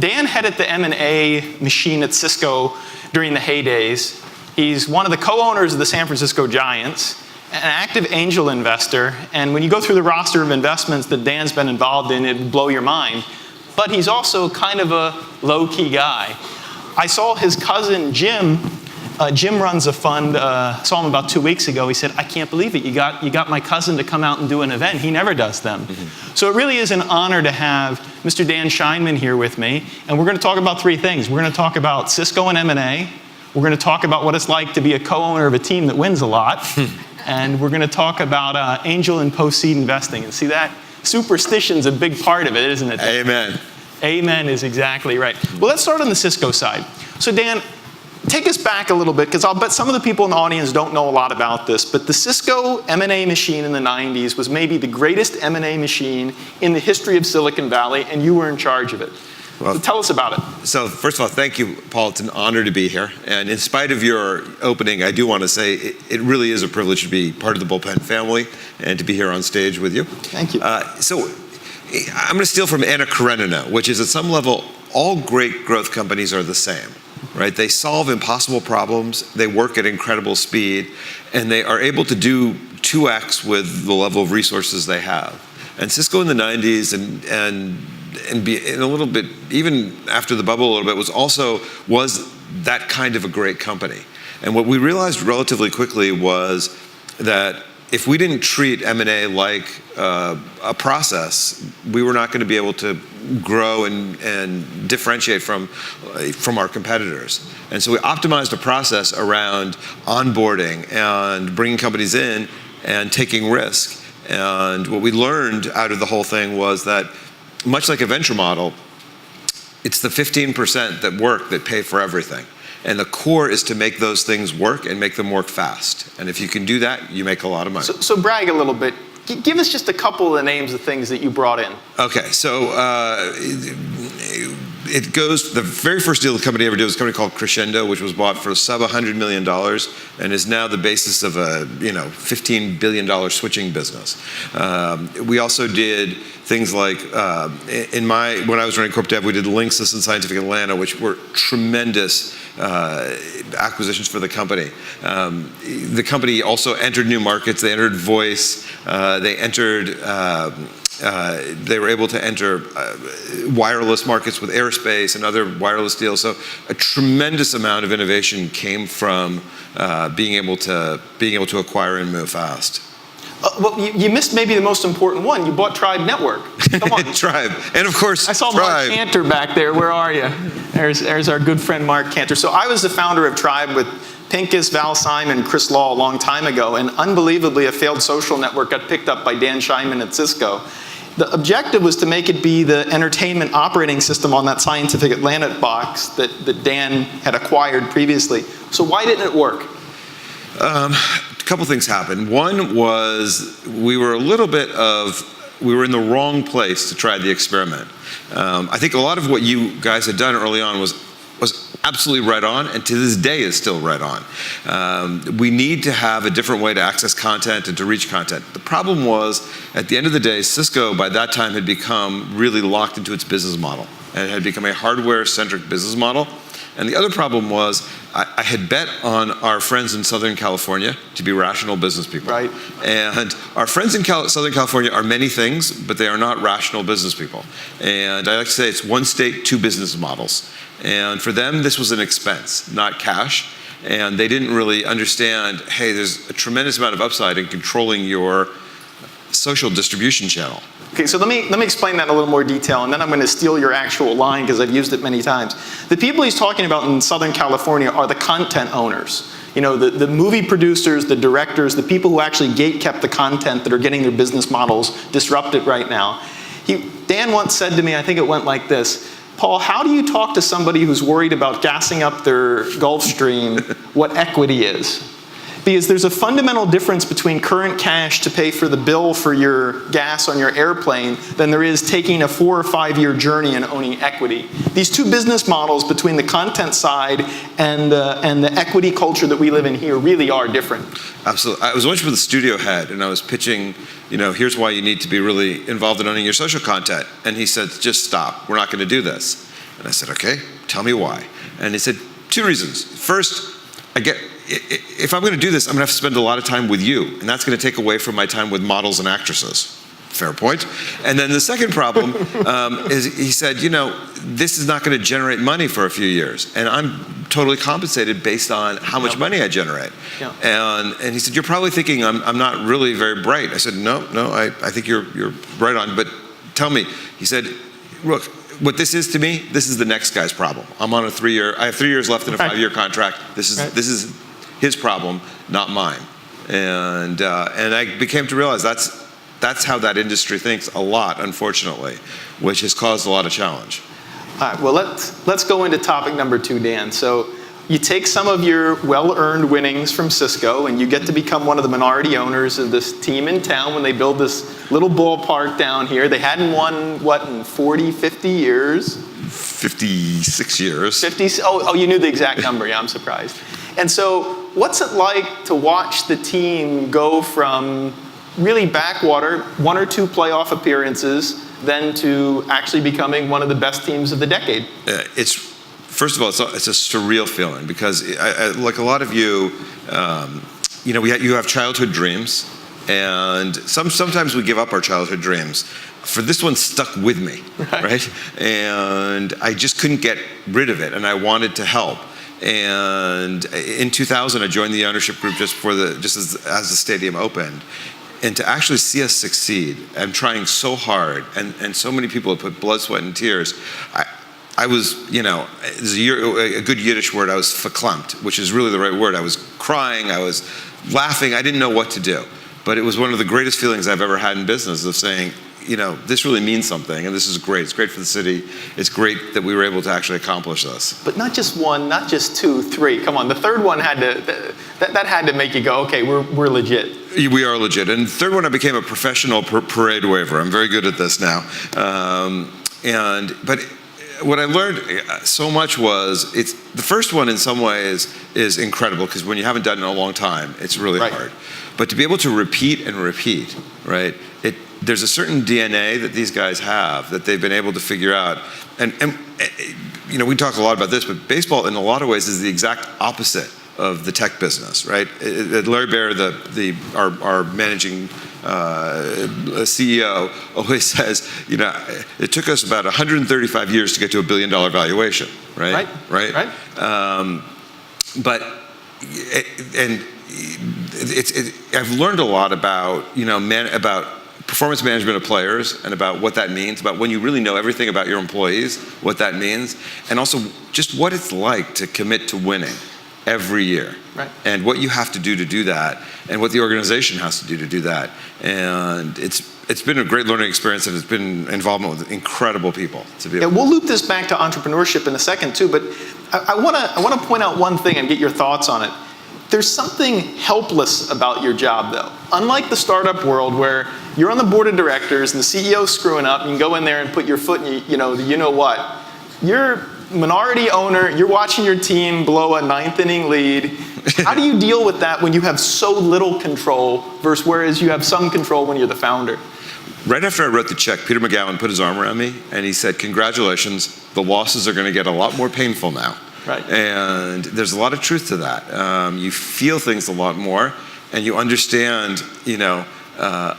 Dan headed the M&A machine at Cisco during the heydays. He's one of the co-owners of the San Francisco Giants, an active angel investor, and when you go through the roster of investments that Dan's been involved in, it'd blow your mind. But he's also kind of a low-key guy. I saw his cousin Jim. Jim runs a fund. Saw him about 2 weeks ago. He said, "I can't believe it. You got my cousin to come out and do an event. He never does them." Mm-hmm. So it really is an honor to have Mr. Dan Scheinman here with me. And we're going to talk about three things. We're going to talk about Cisco and M&A. We're going to talk about what it's like to be a co-owner of a team that wins a lot. And we're going to talk about angel and post-seed investing. And see, that superstition's a big part of it, isn't it? Amen. Amen is exactly right. Well, let's start on the Cisco side. So Dan, take us back a little bit, because I'll bet some of the people in the audience don't know a lot about this, but the Cisco M&A machine in the 90s was maybe the greatest M&A machine in the history of Silicon Valley, and you were in charge of it. Well, so tell us about it. So first of all, thank you, Paul. It's an honor to be here. And in spite of your opening, I do want to say it really is a privilege to be part of the Bullpen family and to be here on stage with you. Thank you. So I'm going to steal from Anna Karenina, which is at some level, all great growth companies are the same. Right? They solve impossible problems, they work at incredible speed, and they are able to do 2x with the level of resources they have. And Cisco in the 90s and a little bit, even after the bubble a little bit, was that kind of a great company. And what we realized relatively quickly was that if we didn't treat M&A like a process, we were not going to be able to grow and differentiate from our competitors. And so we optimized a process around onboarding and bringing companies in and taking risk. And what we learned out of the whole thing was that, much like a venture model, it's the 15% that work that pay for everything. And the core is to make those things work and make them work fast. And if you can do that, you make a lot of money. So brag a little bit. Give us just a couple of the names of things that you brought in. Okay, so it goes, the very first deal the company ever did was a company called Crescendo, which was bought for sub $100 million and is now the basis of a $15 billion switching business. We also did things like, when I was running corp dev, we did Linksys and Scientific Atlanta, which were tremendous acquisitions for the company. The company also entered new markets. They entered voice. They were able to enter wireless markets with aerospace and other wireless deals. So a tremendous amount of innovation came from being able to acquire and move fast. Well, you missed maybe the most important one. You bought Tribe Network. Come on. Tribe. And of course, I saw Tribe. Mark Cantor back there. Where are you? There's our good friend Mark Cantor. So I was the founder of Tribe with Pincus, Val Simon, Chris Law a long time ago, and unbelievably a failed social network got picked up by Dan Scheinman at Cisco. The objective was to make it be the entertainment operating system on that Scientific Atlanta box that Dan had acquired previously. So why didn't it work? A couple things happened. One was we were in the wrong place to try the experiment. I think a lot of what you guys had done early on was absolutely right on, and to this day is still right on. We need to have a different way to access content and to reach content. The problem was, at the end of the day, Cisco by that time had become really locked into its business model, and it had become a hardware-centric business model. And the other problem was, I had bet on our friends in Southern California to be rational business people. Right. And our friends in Southern California are many things, but they are not rational business people. And I like to say it's one state, two business models. And for them, this was an expense, not cash. And they didn't really understand, hey, there's a tremendous amount of upside in controlling your social distribution channel. Okay, so let me explain that in a little more detail, and then I'm going to steal your actual line because I've used it many times. The people he's talking about in Southern California are the content owners. The movie producers, the directors, the people who actually gatekept the content that are getting their business models disrupted right now. Dan once said to me, I think it went like this: Paul, how do you talk to somebody who's worried about gassing up their Gulfstream what equity is? Because there's a fundamental difference between current cash to pay for the bill for your gas on your airplane than there is taking a 4 or 5 year journey and owning equity. These two business models between the content side and the equity culture that we live in here really are different. Absolutely. I was once with a studio head and I was pitching, here's why you need to be really involved in owning your social content. And he said, just stop. We're not going to do this. And I said, okay, tell me why. And he said, 2 reasons. First, if I'm going to do this, I'm going to have to spend a lot of time with you, and that's going to take away from my time with models and actresses. Fair point. And then the second problem is he said, this is not going to generate money for a few years, and I'm totally compensated based on how much money I generate. Yeah. And he said, you're probably thinking I'm not really very bright. I said, no, I think you're right on, but tell me. He said, look, what this is to me, this is the next guy's problem. I'm on I have 3 years left in a 5-year contract. This is his problem, not mine. And I became to realize that's how that industry thinks a lot, unfortunately, which has caused a lot of challenge. All right, well, let's go into topic number 2, Dan. So you take some of your well-earned winnings from Cisco, and you get to become one of the minority owners of this team in town when they build this little ballpark down here. They hadn't won, in 40, 50 years? 56 years. 50, oh, you knew the exact number. Yeah, I'm surprised. And so what's it like to watch the team go from really backwater, 1 or 2 playoff appearances, then to actually becoming one of the best teams of the decade? First of all, it's a surreal feeling because, like a lot of you, you have childhood dreams, and sometimes we give up our childhood dreams. For this one, stuck with me, right? And I just couldn't get rid of it, and I wanted to help. And in 2000, I joined the ownership group just as the stadium opened. And to actually see us succeed and trying so hard, and so many people have put blood, sweat, and tears, I was, there's a good Yiddish word, I was verklempt, which is really the right word. I was crying, I was laughing, I didn't know what to do. But it was one of the greatest feelings I've ever had in business of saying, this really means something, and this is great. It's great for the city. It's great that we were able to actually accomplish this. But not just 1, not just 2, 3. Come on, the third one had to make you go, okay, we're legit. We are legit. And the third one, I became a professional parade waver. I'm very good at this now. But what I learned so much was the first one in some ways is incredible because when you haven't done it in a long time, it's really hard. But to be able to repeat and repeat, right? There's a certain DNA that these guys have that they've been able to figure out. And we talk a lot about this, but baseball in a lot of ways is the exact opposite of the tech business, right? Larry Baer, our managing CEO, always says, it took us about 135 years to get to $1 billion valuation, right? Right. I've learned a lot about about performance management of players and about what that means, about when you really know everything about your employees, what that means, and also just what it's like to commit to winning every year, and what you have to do that, and what the organization has to do that. And it's been a great learning experience, and it's been involvement with incredible people to be able. We'll loop this back to entrepreneurship in a second too, but I want to point out one thing and get your thoughts on it. There's something helpless about your job, though. Unlike the startup world where you're on the board of directors and the CEO's screwing up, you can go in there and put your foot in, what. You're minority owner, you're watching your team blow a 9th inning lead. How do you deal with that when you have so little control versus whereas you have some control when you're the founder? Right after I wrote the check, Peter McGowan put his arm around me and he said, congratulations, the losses are going to get a lot more painful now. Right. And there's a lot of truth to that. You feel things a lot more, and you understand, a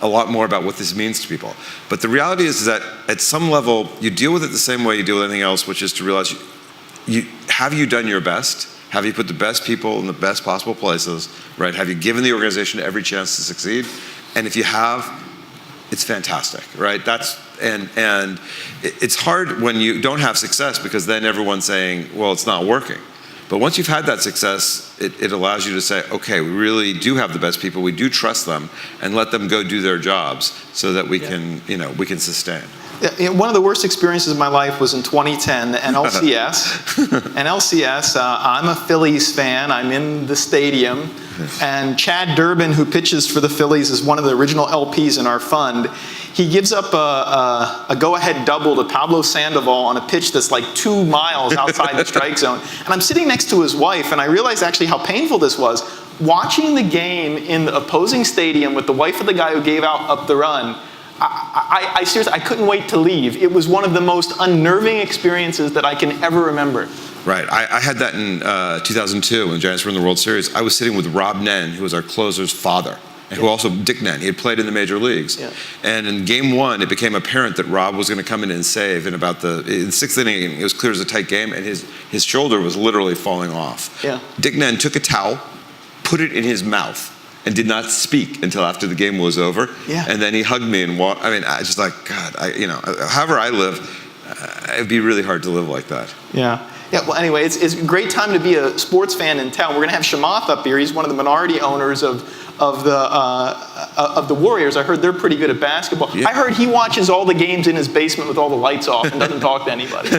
lot more about what this means to people. But the reality is that at some level, you deal with it the same way you deal with anything else, which is to realize, have you done your best? Have you put the best people in the best possible places? Right? Have you given the organization every chance to succeed? And if you have, it's fantastic, right? And it's hard when you don't have success because then everyone's saying, well, it's not working. But once you've had that success, it allows you to say, okay, we really do have the best people, we do trust them, and let them go do their jobs so that we can sustain. One of the worst experiences of my life was in 2010, the NLCS. NLCS, I'm a Phillies fan, I'm in the stadium, and Chad Durbin, who pitches for the Phillies, is one of the original LPs in our fund. He gives up a go-ahead double to Pablo Sandoval on a pitch that's like 2 miles outside the strike zone. And I'm sitting next to his wife, and I realized actually how painful this was. Watching the game in the opposing stadium with the wife of the guy who gave up the run, I seriously, I couldn't wait to leave. It was one of the most unnerving experiences that I can ever remember. Right. I had that in 2002 when the Giants were in the World Series. I was sitting with Rob Nen, who was our closer's father, and who also Dick Nen. He had played in the major leagues. Yeah. And in game one, it became apparent that Rob was going to come in and save in the sixth inning. It was clear it was a tight game, and his shoulder was literally falling off. Yeah. Dick Nen took a towel, put it in his mouth, and did not speak until after the game was over. Yeah. And then he hugged me and walked. I mean, I just like, God, however I live, it'd be really hard to live like that. Yeah. Yeah, well, anyway, it's a great time to be a sports fan in town. We're going to have Chamath up here. He's one of the minority owners of the Warriors. I heard they're pretty good at basketball. Yeah. I heard he watches all the games in his basement with all the lights off and doesn't talk to anybody.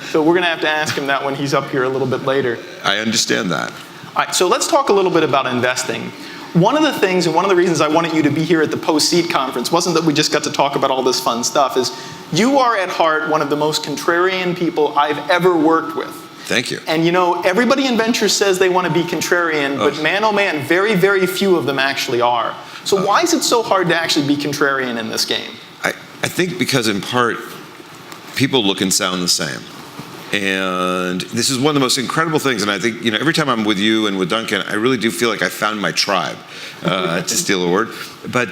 So we're going to have to ask him that when he's up here a little bit later. I understand that. All right, so let's talk a little bit about investing. One of the things, and one of the reasons I wanted you to be here at the post-seed conference wasn't that we just got to talk about all this fun stuff, is you are at heart one of the most contrarian people I've ever worked with. Thank you. And everybody in venture says they want to be contrarian, but man, oh man, very, very few of them actually are. So why is it so hard to actually be contrarian in this game? I think because in part, people look and sound the same. And this is one of the most incredible things. And I think, every time I'm with you and with Duncan, I really do feel like I found my tribe, to steal a word. But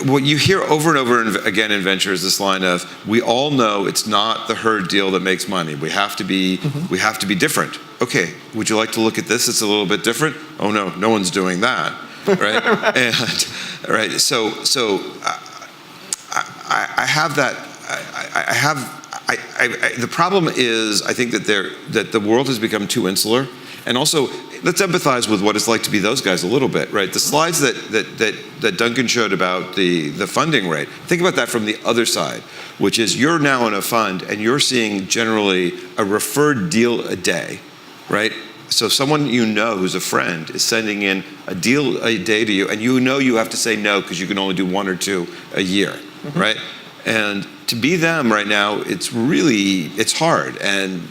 what you hear over and over again in venture is this line of, we all know it's not the herd deal that makes money. We have to be different. Okay, would you like to look at this? It's a little bit different. Oh no one's doing that, right? And right. So I have that. The problem is, I think that the world has become too insular, and also let's empathize with what it's like to be those guys a little bit, right? The slides that Duncan showed about the funding rate. Think about that from the other side, which is you're now in a fund and you're seeing generally a referred deal a day, right? So someone who's a friend is sending in a deal a day to you, and you have to say no because you can only do one or two a year, right? And to be them right now, it's hard, and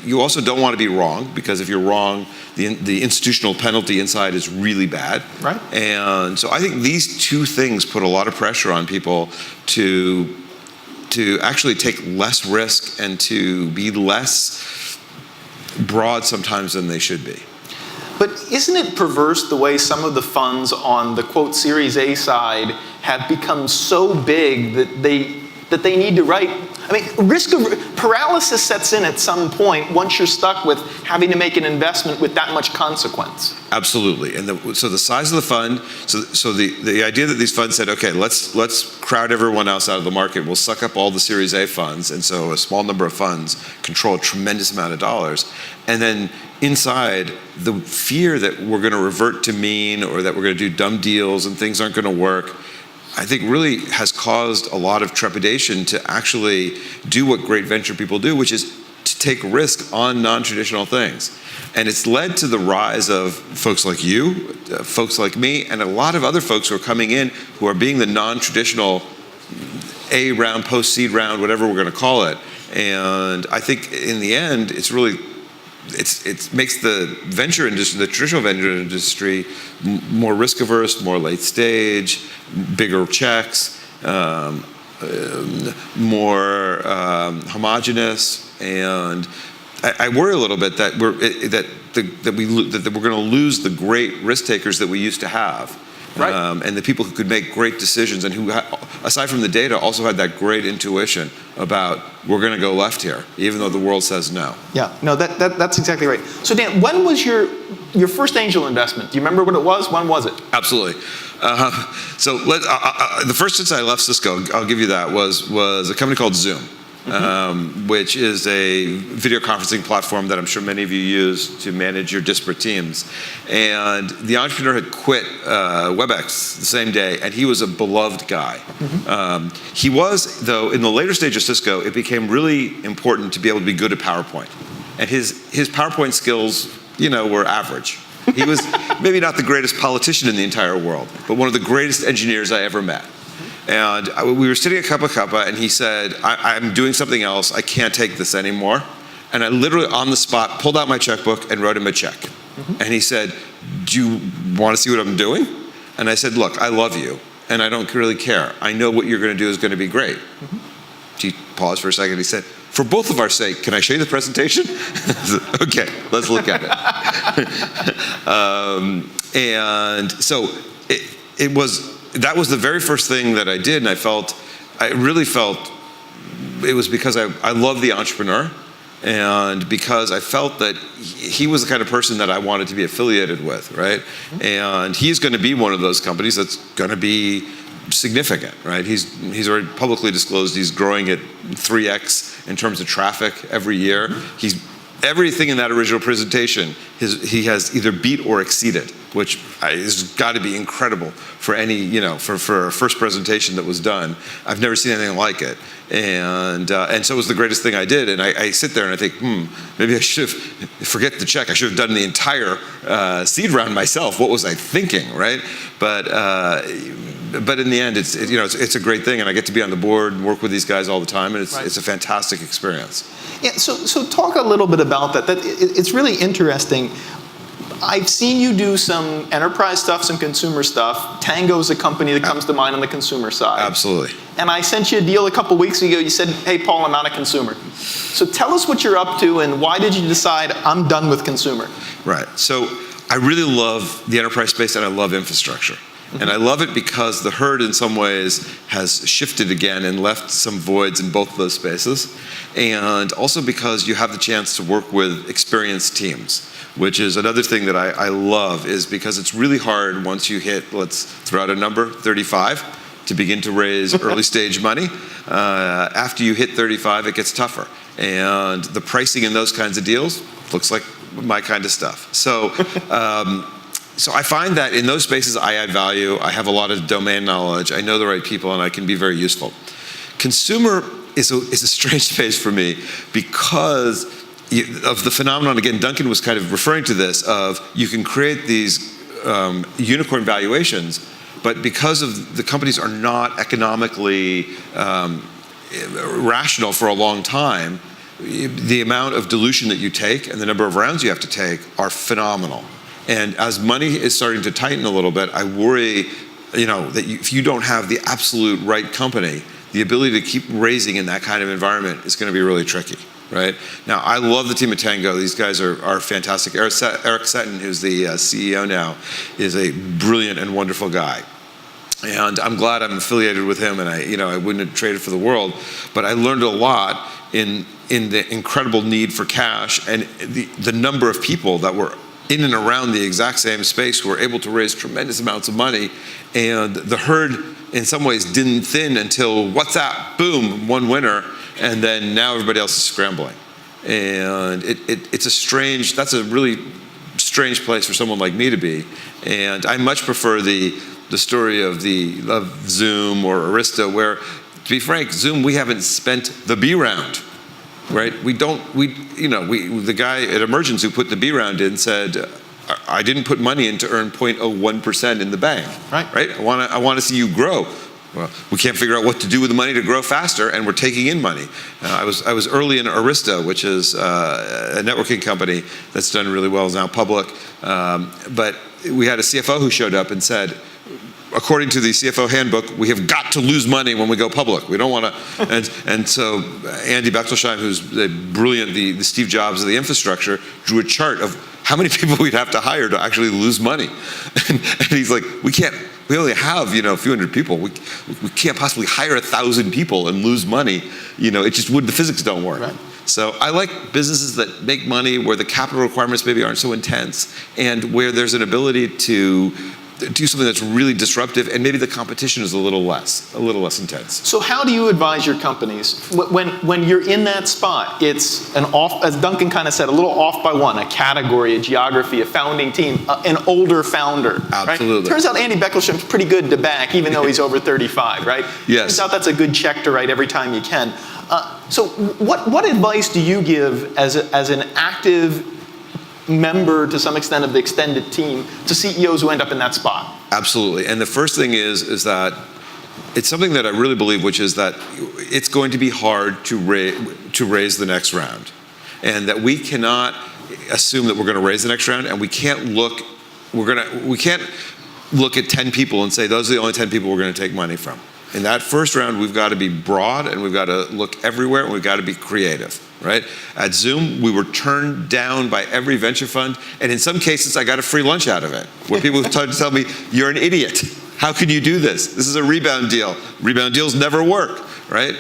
you also don't want to be wrong, because if you're wrong, the institutional penalty inside is really bad. Right. And so I think these two things put a lot of pressure on people to actually take less risk and to be less broad sometimes than they should be. But isn't it perverse the way some of the funds on the, quote, Series A side have become so big that they need to write? I mean, risk of paralysis sets in at some point once you're stuck with having to make an investment with that much consequence. Absolutely. And so the size of the fund, so the idea that these funds said, okay, let's crowd everyone else out of the market, we'll suck up all the Series A funds, and so a small number of funds control a tremendous amount of dollars. And then inside, the fear that we're going to revert to mean, or that we're going to do dumb deals and things aren't going to work, I think really has caused a lot of trepidation to actually do what great venture people do, which is to take risk on non-traditional things. And it's led to the rise of folks like you, folks like me, and a lot of other folks who are coming in who are being the non-traditional A round, post-seed round, whatever we're going to call it. And I think in the end, it makes the venture industry, the traditional venture industry, more risk averse, more late stage, bigger checks, more homogenous, and I worry a little bit that we're going to lose the great risk takers that we used to have. Right. And the people who could make great decisions, and who, aside from the data, also had that great intuition about, we're going to go left here, even though the world says no. Yeah, no, that's exactly right. So Dan, when was your first angel investment? Do you remember what it was? When was it? Absolutely. So the first since I left Cisco, I'll give you that, was a company called Zoom. Which is a video conferencing platform that I'm sure many of you use to manage your disparate teams. And the entrepreneur had quit WebEx the same day, and he was a beloved guy. He was, though, in the later stage of Cisco, it became really important to be able to be good at PowerPoint. And his PowerPoint skills, were average. He was maybe not the greatest politician in the entire world, but one of the greatest engineers I ever met. And we were sitting at Kappa, and he said, I'm doing something else. I can't take this anymore. And I literally, on the spot, pulled out my checkbook and wrote him a check. And he said, do you want to see what I'm doing? And I said, look, I love you. and I don't really care. I know what you're going to do is going to be great. He paused for a second. He said, for both of our sake, can I show you the presentation? Okay, let's look at it. And so that was the very first thing that I did, and I really felt it was because I love the entrepreneur, and because I felt that he was the kind of person that I wanted to be affiliated with, right? And he's going to be one of those companies that's going to be significant, right? He's already publicly disclosed he's growing at 3x in terms of traffic every year. Everything in that original presentation, he has either beat or exceeded, which has got to be incredible for any, for a first presentation that was done. I've never seen anything like it. And so it was the greatest thing I did. And I sit there and I think, maybe I should have, forget the check, I should have done the entire seed round myself. What was I thinking, right? But in the end, it's a great thing, and I get to be on the board and work with these guys all the time, and it's a fantastic experience. Yeah, so talk a little bit about that. It's really interesting. I've seen you do some enterprise stuff, some consumer stuff. Tango's a company that comes to mind on the consumer side. Absolutely. And I sent you a deal a couple weeks ago. You said, hey, Paul, I'm not a consumer. So tell us what you're up to, and why did you decide I'm done with consumer? Right. So I really love the enterprise space, and I love infrastructure. And I love it because the herd in some ways has shifted again and left some voids in both of those spaces. And also because you have the chance to work with experienced teams, which is another thing that I love, is because it's really hard once you hit, let's throw out a number, 35, to begin to raise early stage money. After you hit 35, it gets tougher. And the pricing in those kinds of deals looks like my kind of stuff. So I find that in those spaces I add value. I have a lot of domain knowledge. I know the right people, and I can be very useful. Consumer is a strange space for me because of the phenomenon. Again, Duncan was kind of referring to this, of you can create these unicorn valuations, but because of the companies are not economically rational for a long time, the amount of dilution that you take and the number of rounds you have to take are phenomenal. And as money is starting to tighten a little bit, I worry, that if you don't have the absolute right company, the ability to keep raising in that kind of environment is going to be really tricky, right? Now, I love the team at Tango. These guys are fantastic. Eric Seton, who's the CEO now, is a brilliant and wonderful guy. And I'm glad I'm affiliated with him, and I wouldn't have traded for the world. But I learned a lot in the incredible need for cash and the number of people that were in and around the exact same space who were able to raise tremendous amounts of money. And the herd, in some ways, didn't thin until WhatsApp, boom, one winner, and then now everybody else is scrambling. And that's a really strange place for someone like me to be. And I much prefer the story of Zoom or Arista, where, to be frank, Zoom, we haven't spent the B round. Right? The guy at Emergence who put the B round in said, I didn't put money in to earn 0.01% in the bank. Right? I want to see you grow. Well, we can't figure out what to do with the money to grow faster, and we're taking in money. I was early in Arista, which is a networking company that's done really well, is now public. But we had a CFO who showed up and said, according to the CFO handbook, we have got to lose money when we go public. We don't want to, and so Andy Bechtolsheim, who's the Steve Jobs of the infrastructure, drew a chart of how many people we'd have to hire to actually lose money. And he's like, we only have, a few hundred people. We can't possibly hire 1,000 people and lose money. The physics don't work. Right. So I like businesses that make money where the capital requirements maybe aren't so intense, and where there's an ability to do something that's really disruptive, and maybe the competition is a little less intense. So how do you advise your companies when you're in that spot? It's an off, as Duncan kind of said, a little off by one, a category, a geography, a founding team, an older founder. Absolutely. Right? Turns out Andy Bechtolsheim's pretty good to back, even though he's over 35, right? Yes. Turns out that's a good check to write every time you can. So what advice do you give as an active member, to some extent, of the extended team, to CEOs who end up in that spot? Absolutely. And the first thing is that it's something that I really believe, which is that it's going to be hard to raise the next round, and that we cannot assume that we're going to raise the next round, and we can't look at 10 people and say, those are the only 10 people we're going to take money from. In that first round, we've got to be broad, and we've got to look everywhere, and we've got to be creative, right? At Zoom, we were turned down by every venture fund, and in some cases, I got a free lunch out of it, where people tried to tell me, you're an idiot. How can you do this? This is a rebound deal. Rebound deals never work, right?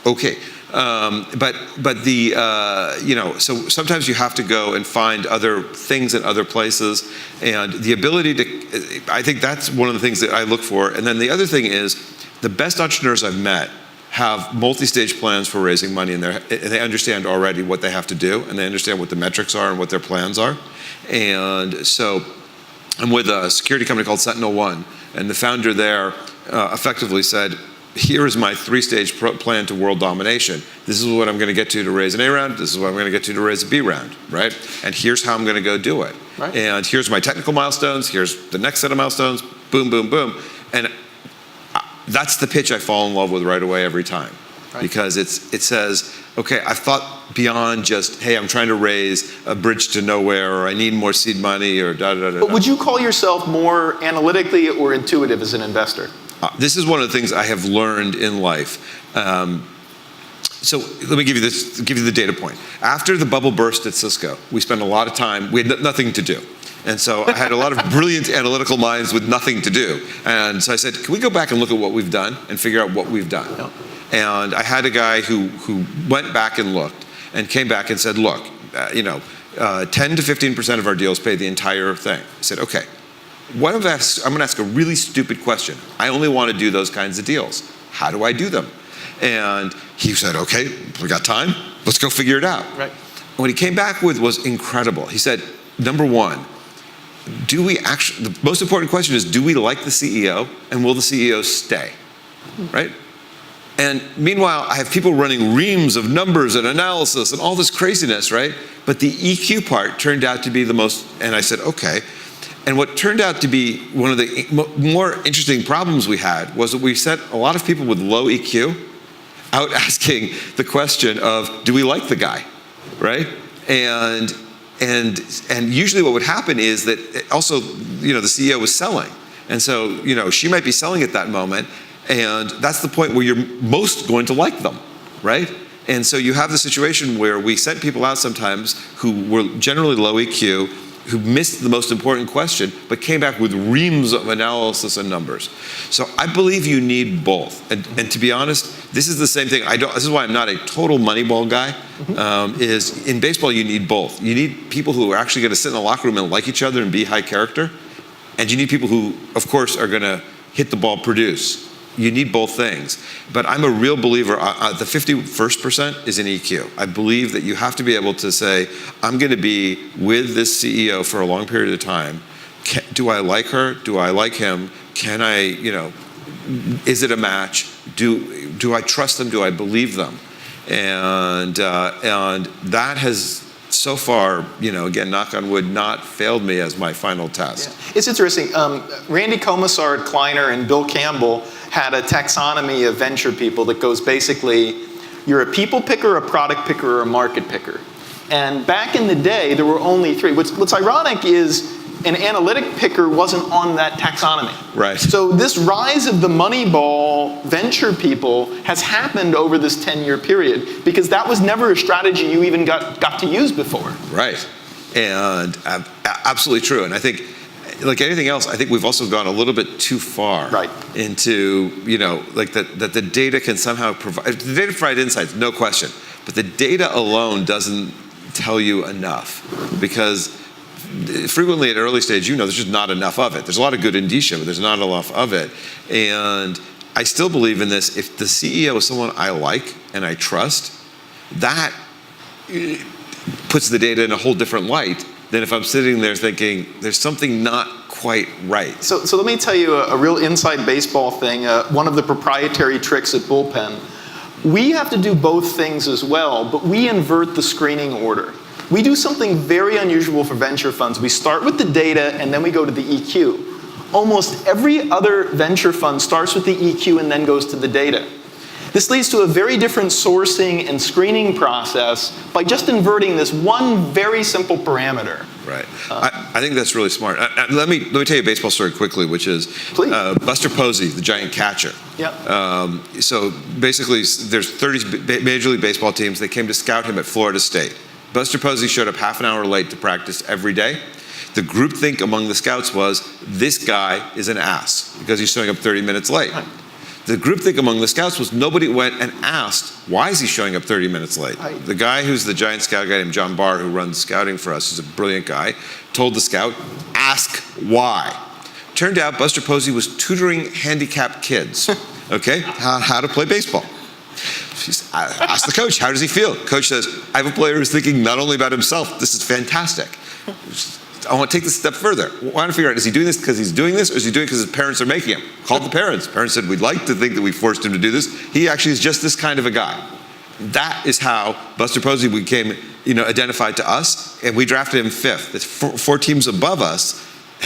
Okay. But so sometimes you have to go and find other things in other places, and the ability to, I think that's one of the things that I look for. And then the other thing is, the best entrepreneurs I've met have multi-stage plans for raising money, and they understand already what they have to do, and they understand what the metrics are and what their plans are. And so I'm with a security company called Sentinel One, and the founder there effectively said, here is my 3-stage plan to world domination. This is what I'm going to get to raise an A round. This is what I'm going to get to raise a B round, right? And here's how I'm going to go do it. Right. And here's my technical milestones. Here's the next set of milestones. Boom, boom, boom. And that's the pitch I fall in love with right away every time. Right. Because it says, okay, I've thought beyond just, hey, I'm trying to raise a bridge to nowhere, or I need more seed money, or da-da-da-da. But would you call yourself more analytically or intuitive as an investor? This is one of the things I have learned in life. So let me give you the data point. After the bubble burst at Cisco, we spent a lot of time, we had nothing to do. And so I had a lot of brilliant analytical minds with nothing to do. And so I said, can we go back and look at what we've done and figure out what we've done? Yeah. And I had a guy who went back and looked and came back and said, look, 10 to 15% of our deals pay the entire thing. I said, okay. I'm going to ask a really stupid question. I only want to do those kinds of deals. How do I do them? And he said, okay, we got time. Let's go figure it out. Right. What he came back with was incredible. He said, number one, the most important question is, do we like the CEO, and will the CEO stay? Right? And meanwhile, I have people running reams of numbers and analysis and all this craziness, right? But the EQ part turned out to be the most, and I said, okay. And what turned out to be one of the more interesting problems we had was that we sent a lot of people with low EQ out asking the question of, do we like the guy, right? And usually what would happen is that also, the CEO was selling. And so, she might be selling at that moment, and that's the point where you're most going to like them, right? And so you have the situation where we sent people out sometimes who were generally low EQ, who missed the most important question, but came back with reams of analysis and numbers. So I believe you need both. And to be honest, this is the same thing. This is why I'm not a total Moneyball guy. Is in baseball you need both. You need people who are actually going to sit in the locker room and like each other and be high character, and you need people who, of course, are going to hit the ball, produce. You need both things. But I'm a real believer, the 51st% is in EQ. I believe that you have to be able to say, I'm going to be with this CEO for a long period of time. Do I like her? Do I like him? Can I, is it a match? Do I trust them? Do I believe them? And that has so far, again, knock on wood, not failed me as my final test. Yeah. It's interesting. Randy Komisar, Kleiner, and Bill Campbell had a taxonomy of venture people that goes basically, you're a people picker, a product picker, or a market picker. And back in the day, there were only 3. What's ironic is an analytic picker wasn't on that taxonomy. Right. So this rise of the Moneyball venture people has happened over this 10-year period, because that was never a strategy you even got to use before. Right. And absolutely true. And I think, like anything else, I think we've also gone a little bit too far into, that the data can somehow provide, the data provide insights, no question. But the data alone doesn't tell you enough, because frequently at early stage, there's just not enough of it. There's a lot of good indicia, but there's not enough of it. And I still believe in this. If the CEO is someone I like and I trust, that puts the data in a whole different light than if I'm sitting there thinking there's something not quite right. So let me tell you a real inside baseball thing. One of the proprietary tricks at Bullpen, we have to do both things as well, but we invert the screening order. We do something very unusual for venture funds. We start with the data and then we go to the EQ. Almost every other venture fund starts with the EQ and then goes to the data. This leads to a very different sourcing and screening process by just inverting this one very simple parameter. Right. I think that's really smart. Let me tell you a baseball story quickly, which is Buster Posey, the giant catcher. Yeah. So basically, there's 30 Major League Baseball teams. They came to scout him at Florida State. Buster Posey showed up half an hour late to practice every day. The groupthink among the scouts was, this guy is an ass because he's showing up 30 minutes late. Right. The groupthink among the scouts was nobody went and asked, why is he showing up 30 minutes late? Right. The guy who's the giant scout guy named John Barr, who runs scouting for us, is a brilliant guy, told the scout, ask why. Turned out Buster Posey was tutoring handicapped kids, okay, how to play baseball. Ask the coach, how does he feel? Coach says, I have a player who's thinking not only about himself, this is fantastic. I want to take this a step further. I want to figure out, is he doing this because he's doing this, or is he doing it because his parents are making him? Called the parents. Parents said, we'd like to think that we forced him to do this. He actually is just this kind of a guy. That is how Buster Posey became, identified to us, and we drafted him 5th. It's four teams above us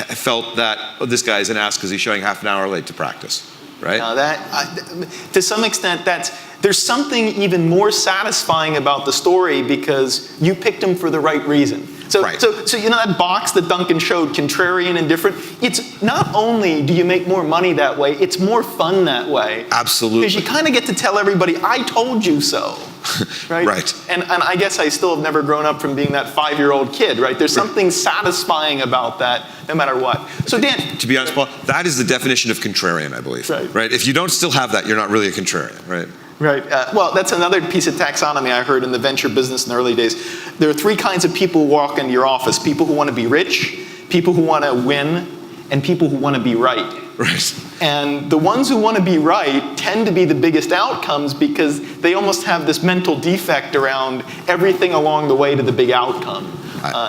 felt that this guy is an ass because he's showing half an hour late to practice, right? Now to some extent, there's something even more satisfying about the story because you picked him for the right reason. So that box that Duncan showed, contrarian and different, it's not only do you make more money that way, it's more fun that way. Absolutely. Because you kind of get to tell everybody, I told you so. Right? Right. And I guess I still have never grown up from being that 5-year-old kid, right? There's something satisfying about that, no matter what. So Dan. To be honest, Paul, that is the definition of contrarian, I believe. Right? If you don't still have that, you're not really a contrarian, right? Right. Well, that's another piece of taxonomy I heard in the venture business in the early days. There are 3 kinds of people who walk into your office. People who want to be rich, people who want to win, and people who want to be right. Right. And the ones who want to be right tend to be the biggest outcomes because they almost have this mental defect around everything along the way to the big outcome.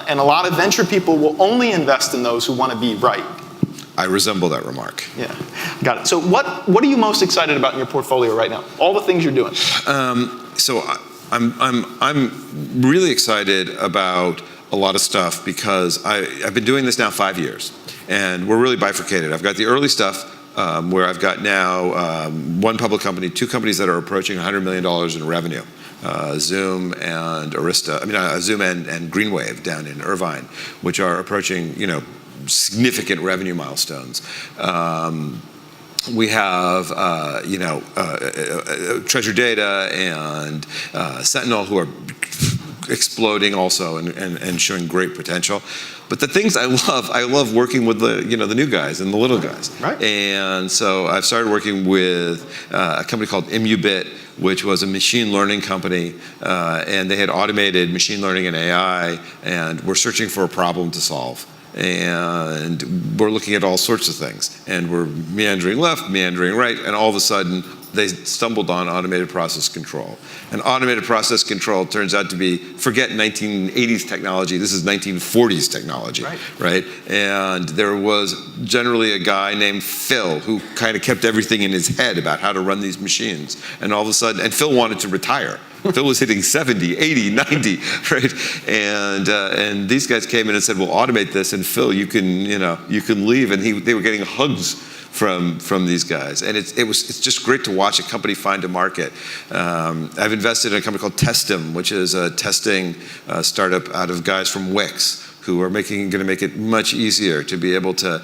And a lot of venture people will only invest in those who want to be right. I resemble that remark. Yeah, got it. So what are you most excited about in your portfolio right now? All the things you're doing. So I'm really excited about a lot of stuff because I've been doing this now 5 years, and we're really bifurcated. I've got the early stuff where I've got now 1 public company, 2 companies that are approaching $100 million in revenue. Zoom and Arista, Zoom and Greenwave down in Irvine, which are approaching, significant revenue milestones. We have, Treasure Data and Sentinel, who are exploding also and showing great potential. But the things I love working with the new guys and the little guys. Right. And so I've started working with a company called Immubit, which was a machine learning company, and they had automated machine learning and AI, and we're searching for a problem to solve. And we're looking at all sorts of things. And we're meandering left, meandering right, and all of a sudden, they stumbled on automated process control. And automated process control turns out to be, forget 1980s technology, this is 1940s technology, right? And there was generally a guy named Phil who kind of kept everything in his head about how to run these machines. And all of a sudden, and Phil wanted to retire. Phil was hitting 70, 80, 90, right? And these guys came in and said, "We'll automate this, and Phil, you can leave." And they were getting hugs from these guys, and it's just great to watch a company find a market. I've invested in a company called Testim, which is a testing startup out of guys from Wix, who are going to make it much easier to be able to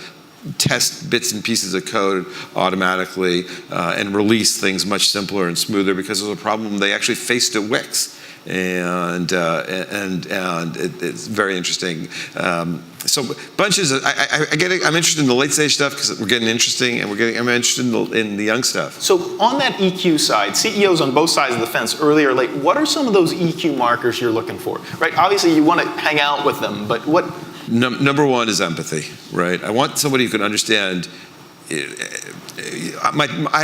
test bits and pieces of code automatically and release things much simpler and smoother because of a problem they actually faced at Wix. And it's very interesting. So bunches of, I'm interested in the late stage stuff because we're getting interesting, and I'm interested in the young stuff. So on that EQ side, CEOs on both sides of the fence, early or late, what are some of those EQ markers you're looking for? Right? Obviously you want to hang out with them, but what? Number 1 is empathy, right? I want somebody who can understand. I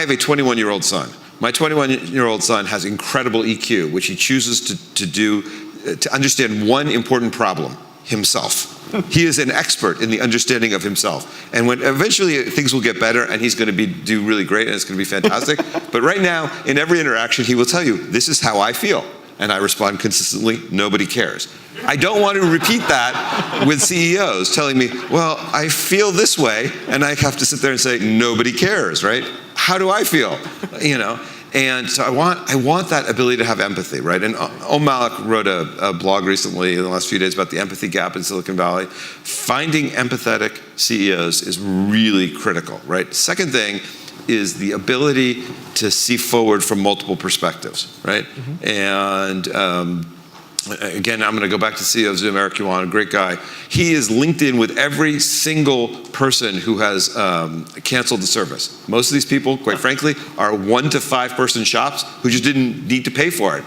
have a 21-year-old son. My 21-year-old son has incredible EQ, which he chooses to understand one important problem, himself. He is an expert in the understanding of himself. And when eventually things will get better and he's going to do really great and it's going to be fantastic. But right now, in every interaction, he will tell you, this is how I feel. And I respond consistently, nobody cares. I don't want to repeat that with CEOs telling me, well, I feel this way, and I have to sit there and say, nobody cares, right? How do I feel? And so I want that ability to have empathy, right? And Malik wrote a blog recently in the last few days about the empathy gap in Silicon Valley. Finding empathetic CEOs is really critical, right? Second thing is the ability to see forward from multiple perspectives, right? And again, I'm going to go back to CEO of Zoom, Eric Yuan, a great guy. He is linked in with every single person who has canceled the service. Most of these people, quite frankly, are 1 to 5 person shops who just didn't need to pay for it,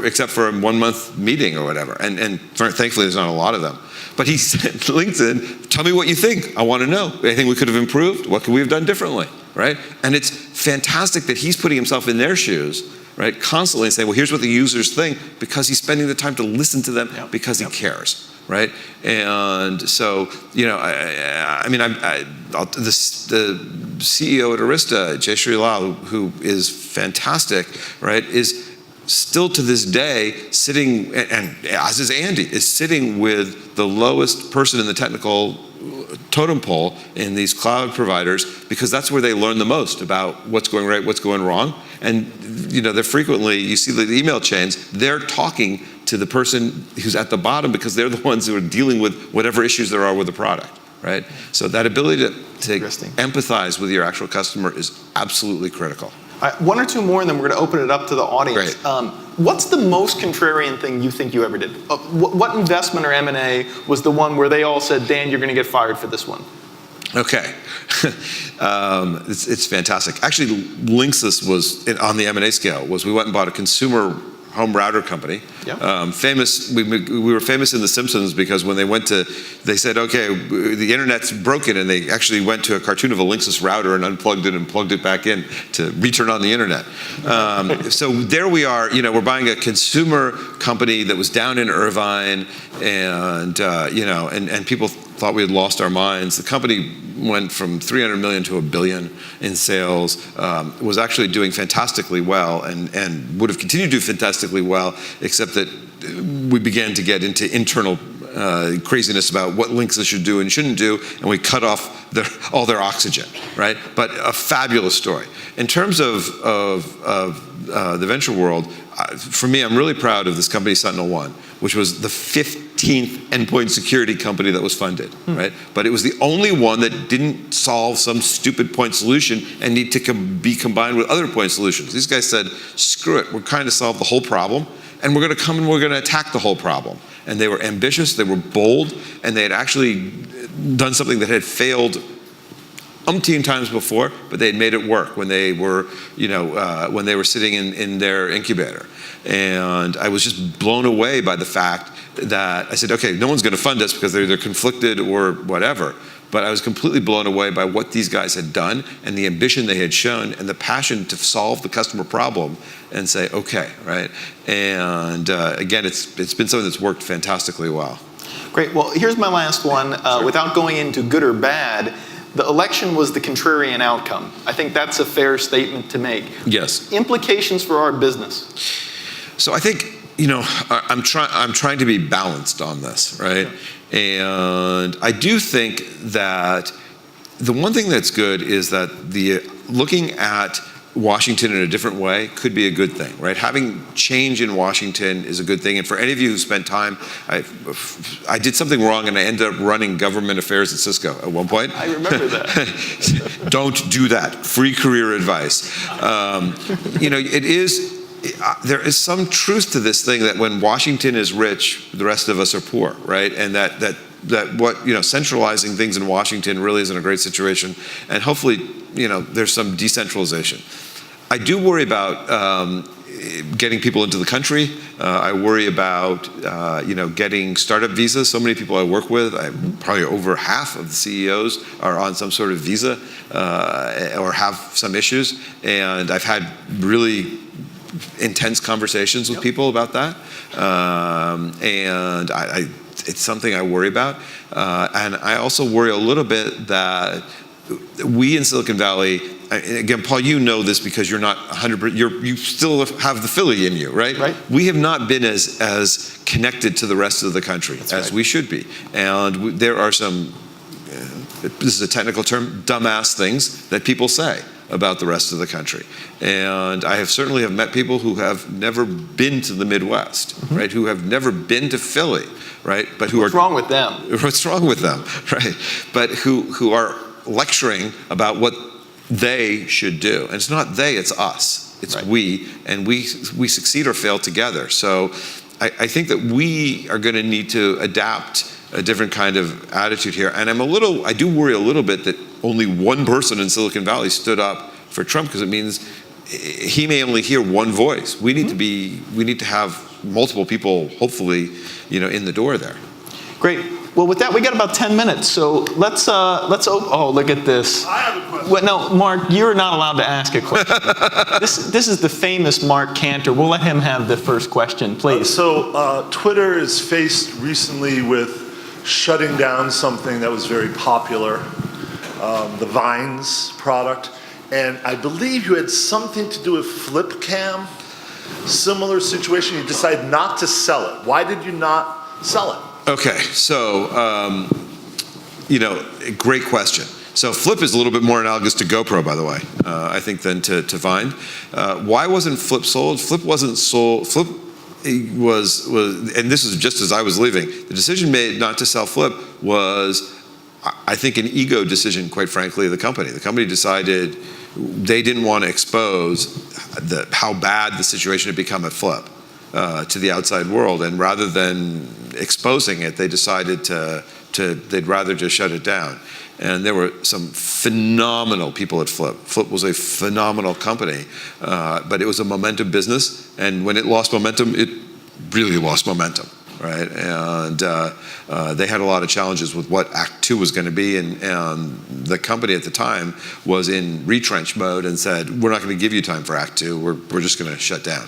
except for a 1 month meeting or whatever. And thankfully, there's not a lot of them. But he said, LinkedIn, tell me what you think. I want to know. Anything we could have improved? What could we have done differently, right? And it's fantastic that he's putting himself in their shoes, right? Constantly saying, well, here's what the users think, because he's spending the time to listen to them because he cares, right? And so, the CEO at Arista, Jayshree Lal, who is fantastic, right, is still to this day sitting, and as is Andy, is sitting with the lowest person in the technical totem pole in these cloud providers, because that's where they learn the most about what's going right, what's going wrong. And they're frequently, you see the email chains, they're talking to the person who's at the bottom because they're the ones who are dealing with whatever issues there are with the product, right? So that ability to empathize with your actual customer is absolutely critical. All right, 1 or 2 more, and then we're going to open it up to the audience. Great. What's the most contrarian thing you think you ever did? What investment or M&A was the one where they all said, Dan, you're going to get fired for this one? Okay. It's fantastic. Actually, Linksys was, on the M&A scale, we went and bought a consumer home router company. Famous. We were famous in The Simpsons because when they said, okay, the internet's broken, and they actually went to a cartoon of a Linksys router and unplugged it and plugged it back in to return on the internet. So there we are. We're buying a consumer company that was down in Irvine, and and people thought we had lost our minds. The company went from $300 million to $1 billion in sales, was actually doing fantastically well, and would have continued to do fantastically well, except that we began to get into internal craziness about what Linksys should do and shouldn't do, and we cut off all their oxygen, right? But a fabulous story. In terms of the venture world, for me, I'm really proud of this company, SentinelOne, which was the 15th endpoint security company that was funded, right? But it was the only one that didn't solve some stupid point solution and need to be combined with other point solutions. These guys said, screw it, we're trying to solve the whole problem, and we're going to come and we're going to attack the whole problem. And they were ambitious, they were bold, and they had actually done something that had failed umpteen times before, but they had made it work when they were, when they were sitting in their incubator. And I was just blown away by the fact that I said, okay, no one's going to fund us because they're either conflicted or whatever. But I was completely blown away by what these guys had done and the ambition they had shown and the passion to solve the customer problem and say, okay, right? And again, it's been something that's worked fantastically well. Great. Well, here's my last one. Sure. Without going into good or bad, the election was the contrarian outcome. I think that's a fair statement to make. Yes. Implications for our business. So I think, I'm trying to be balanced on this, right? And I do think that the one thing that's good is that looking at Washington in a different way could be a good thing, right? Having change in Washington is a good thing. And for any of you who spent time, I did something wrong and I ended up running government affairs at Cisco at one point. I remember that. Don't do that. Free career advice. There is some truth to this thing that when Washington is rich, the rest of us are poor, right? And that centralizing things in Washington really isn't a great situation. And hopefully, there's some decentralization. I do worry about getting people into the country. I worry about getting startup visas. So many people I work with, probably over half of the CEOs are on some sort of visa or have some issues. And I've had really intense conversations with people about that, and it's something I worry about. And I also worry a little bit that we in Silicon Valley, again, Paul, you know this because you're not 100%, you still have the Philly in you, right? Right. We have not been as connected to the rest of the country as we should be. And there are some this is a technical term, dumbass things that people say about the rest of the country. And I have certainly met people who have never been to the Midwest, right? Who have never been to Philly, right? But who What's wrong with them? What's wrong with them, right? But who are lecturing about what they should do. And it's not they, it's us. It's right. We, and we succeed or fail together. So I think that we are going to need to adapt a different kind of attitude here. And I do worry a little bit that only one person in Silicon Valley stood up for Trump, because it means he may only hear one voice. We need to have multiple people, hopefully, in the door there. Great. Well, with that, we got about 10 minutes. So let's oh, look at this. I have a question. Well, no, Mark, you're not allowed to ask a question. This is the famous Mark Cantor. We'll let him have the first question, please. So Twitter is faced recently with shutting down something that was very popular, the Vines product. And I believe you had something to do with Flipcam, similar situation. You decided not to sell it. Why did you not sell it? Okay, so, great question. So Flip is a little bit more analogous to GoPro, by the way, I think, than to Vine. Why wasn't Flip sold? Flip wasn't sold. Flip was, and this is just as I was leaving, the decision made not to sell Flip was, I think, an ego decision, quite frankly, of the company. The company decided they didn't want to expose how bad the situation had become at Flip to the outside world, and rather than exposing it, they decided they'd rather just shut it down. And there were some phenomenal people at Flip. Flip was a phenomenal company, but it was a momentum business, and when it lost momentum, it really lost momentum, right? And they had a lot of challenges with what Act 2 was going to be, and the company at the time was in retrench mode and said, we're not going to give you time for Act 2, we're just going to shut down.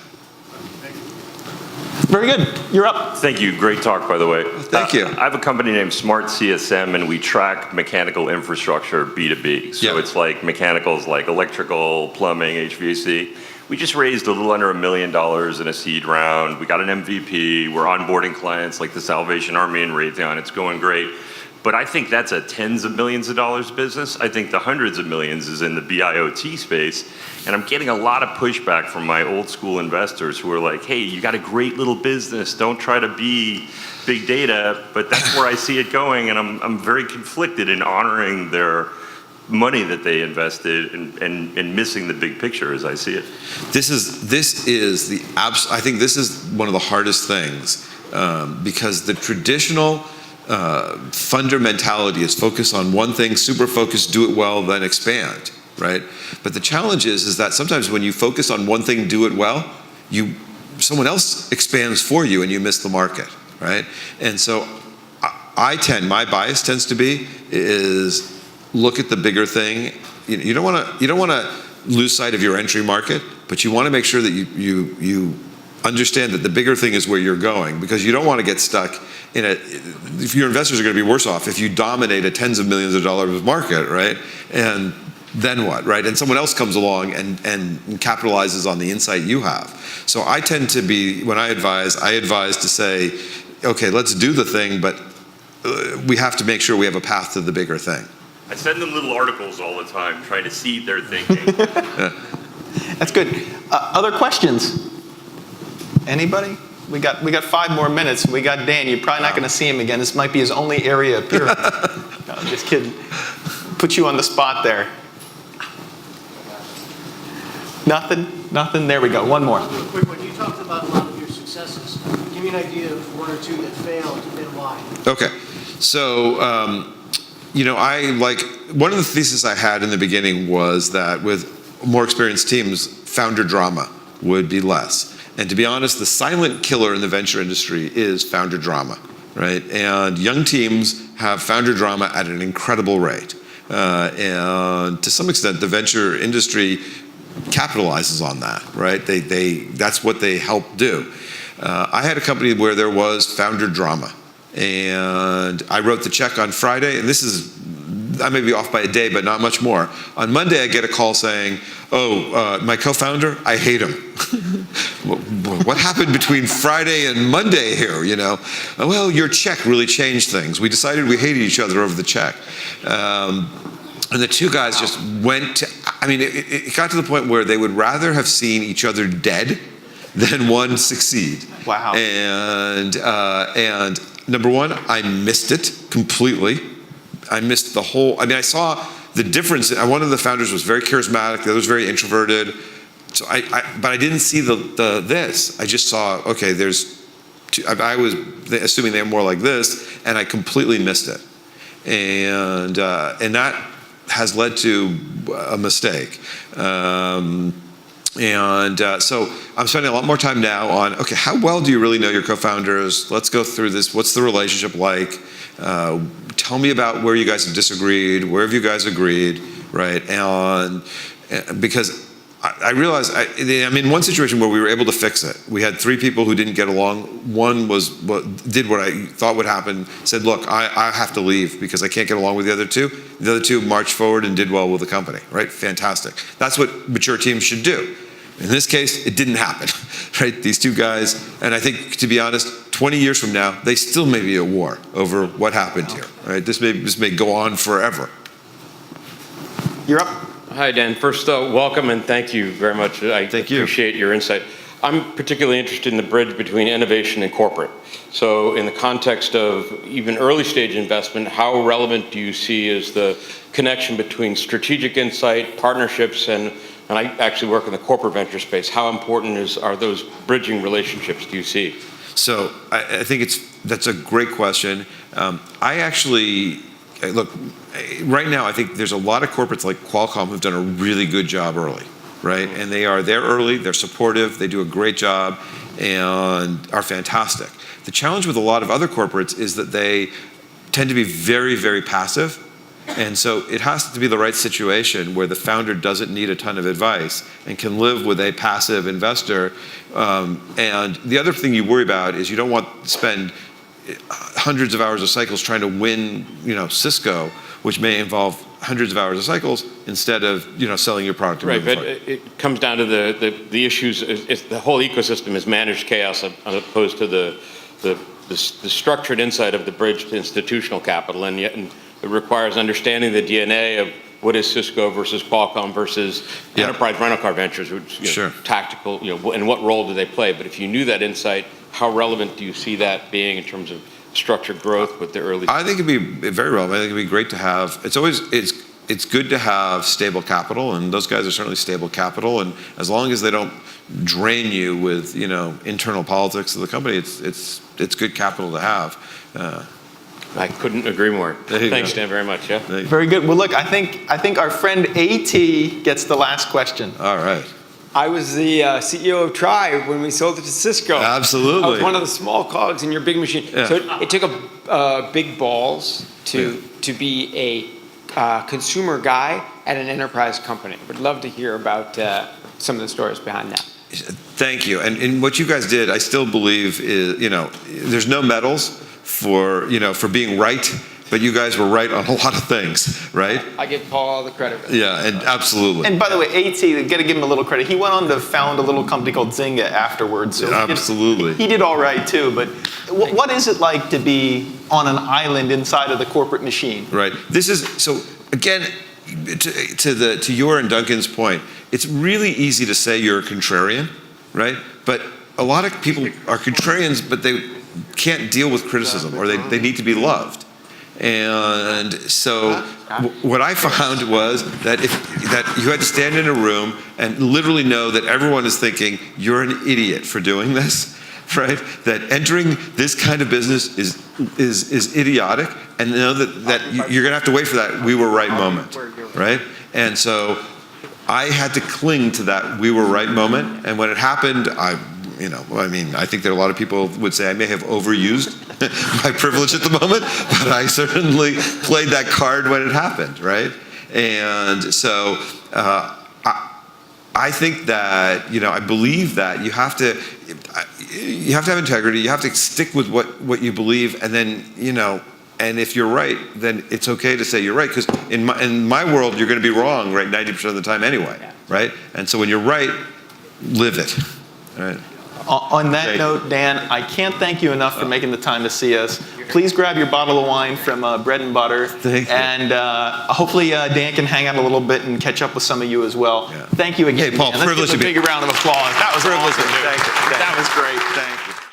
Very good. You're up. Thank you. Great talk, by the way. Thank you. I have a company named Smart CSM, and we track mechanical infrastructure B2B. So It's like mechanicals like electrical, plumbing, HVAC. We just raised a little under $1 million in a seed round. We got an MVP. We're onboarding clients like the Salvation Army and Raytheon. It's going great. But I think that's a tens of millions of dollars business. I think the hundreds of millions is in the BIoT space. And I'm getting a lot of pushback from my old school investors who are like, hey, you got a great little business. Don't try to be big data. But that's where I see it going. And I'm very conflicted in honoring their money that they invested and missing the big picture as I see it. I think this is one of the hardest things because the traditional funder mentality is focus on one thing, super focus, do it well, then expand, right? But the challenge is that sometimes when you focus on one thing, do it well, someone else expands for you and you miss the market, right? And so my bias tends to be is look at the bigger thing. You don't want to lose sight of your entry market, but you want to make sure that you understand that the bigger thing is where you're going, because you don't want to get stuck in if your investors are going to be worse off if you dominate a tens of millions of dollars market, right? And then what, right? And someone else comes along and capitalizes on the insight you have. So I tend to be, when I advise to say, okay, let's do the thing, but we have to make sure we have a path to the bigger thing. I send them little articles all the time trying to seed their thinking. That's good. Other questions? Anybody? We got 5 more minutes. We got Dan. You're probably not going to see him again. This might be his only area appearance. No, I'm just kidding. Put you on the spot there. Nothing? There we go. One more. Real quick one. You talked about a lot of your successes. Give me an idea of 1 or 2 that failed and why. Okay. So, one of the theses I had in the beginning was that with more experienced teams, founder drama would be less. And to be honest, the silent killer in the venture industry is founder drama, right? And young teams have founder drama at an incredible rate. And to some extent, the venture industry capitalizes on that, right? That's what they help do. I had a company where there was founder drama. And I wrote the check on Friday, and I may be off by a day, but not much more. On Monday, I get a call saying, my co-founder, I hate him. what happened between Friday and Monday here, you know? Well, your check really changed things. We decided we hated each other over the check. And the two guys just went to, I mean, it got to the point where they would rather have seen each other dead than one succeed. Wow. And number one, I missed it completely. I missed the whole, I mean, I saw the difference. One of the founders was very charismatic, the other was very introverted. So but I didn't see this. I just saw, okay, I was assuming they were more like this, and I completely missed it. And that has led to a mistake. So I'm spending a lot more time now on, okay, how well do you really know your co-founders? Let's go through this. What's the relationship like? Tell me about where you guys have disagreed. Where have you guys agreed, right? And because I'm in one situation where we were able to fix it. We had three people who didn't get along. One did what I thought would happen, said, look, I have to leave because I can't get along with the other two. The other two marched forward and did well with the company, right? Fantastic. That's what mature teams should do. In this case, it didn't happen, right? These two guys, and I think, to be honest, 20 years from now, they still may be at war over what happened here, right? This may go on forever. You're up. Hi, Dan. First, welcome and thank you very much. I appreciate your insight. I'm particularly interested in the bridge between innovation and corporate. So in the context of even early stage investment, how relevant do you see is the connection between strategic insight, partnerships, and I actually work in the corporate venture space. How important are those bridging relationships, do you see? So I think that's a great question. Look, right now I think there's a lot of corporates like Qualcomm who've done a really good job early, right? And they're early, they're supportive, they do a great job, and are fantastic. The challenge with a lot of other corporates is that they tend to be very, very passive. And so it has to be the right situation where the founder doesn't need a ton of advice and can live with a passive investor. And the other thing you worry about is you don't want to spend hundreds of hours of cycles trying to win, Cisco, which may involve hundreds of hours of cycles instead of, selling your product. Right, but it comes down to the issues. The whole ecosystem is managed chaos as opposed to the structured insight of the bridge to institutional capital, and it requires understanding the DNA of what is Cisco versus Qualcomm versus enterprise rental car ventures, which tactical, and what role do they play? But if you knew that insight, how relevant do you see that being in terms of structured growth with the early? I think it'd be very relevant. I think it'd be great to have. It's good to have stable capital, and those guys are certainly stable capital. And as long as they don't drain you with internal politics of the company, it's good capital to have. I couldn't agree more. Thanks, Dan, very much. Yeah. Very good. Well, look, I think our friend AT gets the last question. All right. I was the CEO of Tri when we sold it to Cisco. Absolutely. I was one of the small cogs in your big machine. Yeah. So it took big balls to be a consumer guy at an enterprise company. Would love to hear about some of the stories behind that. Thank you. And what you guys did, I still believe is, there's no medals for being right, but you guys were right on a lot of things, right? I give Paul all the credit. Yeah, and absolutely. And by the way, AT, got to give him a little credit. He went on to found a little company called Zynga afterwards. So absolutely. He did all right too, but what is it like to be on an island inside of the corporate machine? Right. This is, so again, to your and Duncan's point, it's really easy to say you're a contrarian, right? But a lot of people are contrarians, but they can't deal with criticism, or they need to be loved. And so what I found was that that you had to stand in a room and literally know that everyone is thinking you're an idiot for doing this, right? That entering this kind of business is idiotic, and know that you're gonna have to wait for that we were right moment, right? And so I had to cling to that we were right moment, and when it happened, I think that a lot of people would say I may have overused my privilege at the moment, but I certainly played that card when it happened, right? And so I think that, I believe that you have to have integrity, you have to stick with what you believe, and then, and if you're right, then it's okay to say you're right, because in my world, you're going to be wrong, right, 90% of the time anyway, right? And so when you're right, live it, right? On that Thank note, Dan, I can't thank you enough for making the time to see us. Please grab your bottle of wine from Bread and Butter. Thank you. And hopefully Dan can hang out a little bit and catch up with some of you as well. Yeah. Thank you again. Hey, Paul, Dan. Let's privilege give to a be- big round of applause. That was Privilege awesome, to be- dude. Thank you. That was great. Thank you.